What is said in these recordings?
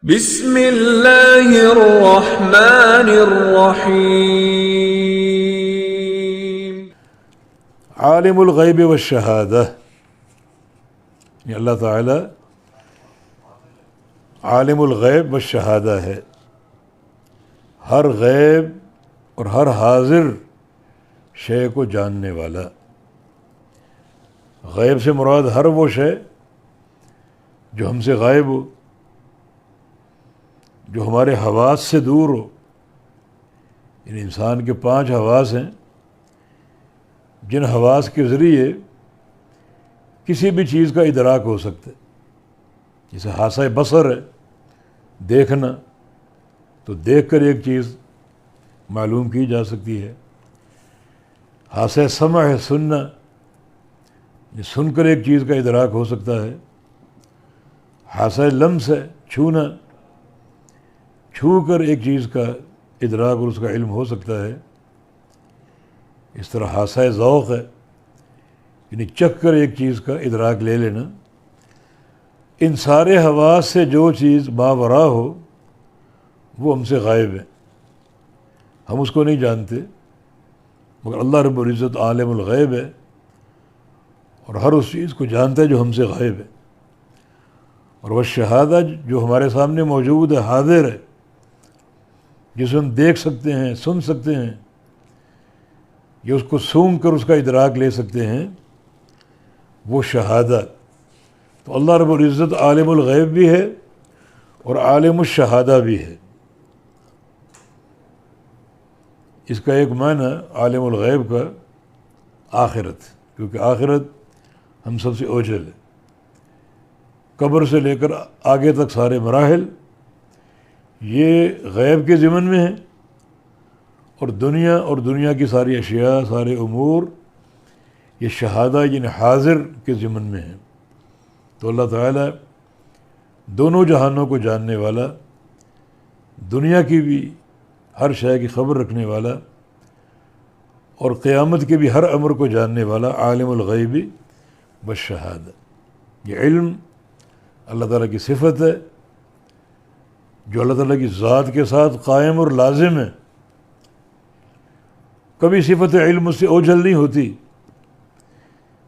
بسم اللہ الرحمن الرحیم۔ عالم الغیب والشہادہ، یہ اللہ تعالی عالم الغیب والشہادہ ہے، ہر غیب اور ہر حاضر شے کو جاننے والا۔ غیب سے مراد ہر وہ شے جو ہم سے غائب ہو، جو ہمارے حواس سے دور ہو۔ یعنی انسان کے 5 حواس ہیں، جن حواس کے ذریعے کسی بھی چیز کا ادراک ہو سکتا ہے۔ جیسے حاسہ بصر ہے، دیکھنا، تو دیکھ کر ایک چیز معلوم کی جا سکتی ہے۔ حاسہ سمع ہے، سننا، یہ سن کر ایک چیز کا ادراک ہو سکتا ہے۔ حاسہ لمس ہے، چھونا، چھو کر ایک چیز کا ادراک اور اس کا علم ہو سکتا ہے۔ اس طرح حاسہ ذوق ہے، یعنی چکھ کر ایک چیز کا ادراک لے لینا۔ ان سارے حواس سے جو چیز ماوراء ہو وہ ہم سے غائب ہے، ہم اس کو نہیں جانتے، مگر اللہ رب العزت عالم الغیب ہے اور ہر اس چیز کو جانتا ہے جو ہم سے غائب ہے۔ اور وہ شہادہ جو ہمارے سامنے موجود ہے، حاضر ہے، جسے ہم دیکھ سکتے ہیں، سن سکتے ہیں، یا اس کو سونگھ کر اس کا ادراک لے سکتے ہیں، وہ شہادہ۔ تو اللہ رب العزت عالم الغیب بھی ہے اور عالم الشہادہ بھی ہے۔ اس کا ایک معنی عالم الغیب کا آخرت، کیونکہ آخرت ہم سب سے اوجھل ہے۔ قبر سے لے کر آگے تک سارے مراحل یہ غیب کے ضمن میں ہیں، اور دنیا کی ساری اشیاء، سارے امور یہ شہادہ یعنی حاضر کے ضمن میں ہیں۔ تو اللہ تعالیٰ دونوں جہانوں کو جاننے والا، دنیا کی بھی ہر شے کی خبر رکھنے والا اور قیامت کے بھی ہر امر کو جاننے والا، عالم الغیب والشہادہ۔ یہ علم اللہ تعالیٰ کی صفت ہے جو اللہ تعالیٰ کی ذات کے ساتھ قائم اور لازم ہے۔ کبھی صفت علم اس سے اوجھل نہیں ہوتی،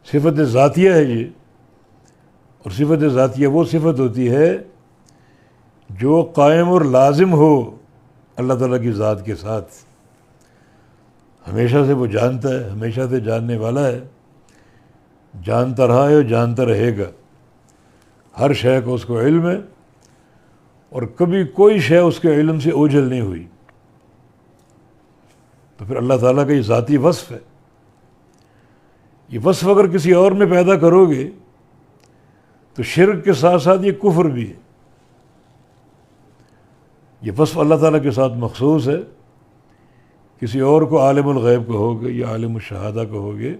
صفت ذاتیہ ہے یہ، اور صفت ذاتیہ وہ صفت ہوتی ہے جو قائم اور لازم ہو اللہ تعالیٰ کی ذات کے ساتھ۔ ہمیشہ سے وہ جانتا ہے، ہمیشہ سے جاننے والا ہے، جانتا رہا ہے اور جانتا رہے گا۔ ہر شے کو اس کو علم ہے، اور کبھی کوئی شے اس کے علم سے اوجھل نہیں ہوئی۔ تو پھر اللہ تعالیٰ کا یہ ذاتی وصف ہے۔ یہ وصف اگر کسی اور میں پیدا کرو گے تو شرک کے ساتھ ساتھ یہ کفر بھی ہے۔ یہ وصف اللہ تعالیٰ کے ساتھ مخصوص ہے، کسی اور کو عالم الغیب کہو گے یا عالم الشہادہ کہو گے،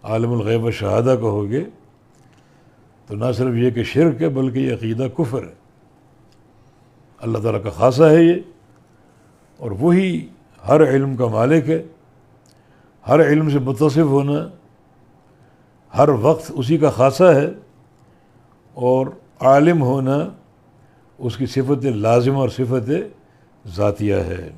عالم الغیب و شہادہ کہو گے، تو نہ صرف یہ کہ شرک ہے بلکہ یہ عقیدہ کفر ہے۔ اللہ تعالیٰ کا خاصہ ہے یہ، اور وہی ہر علم کا مالک ہے۔ ہر علم سے متصف ہونا ہر وقت اسی کا خاصہ ہے، اور عالم ہونا اس کی صفت لازمہ اور صفت ذاتیہ ہے۔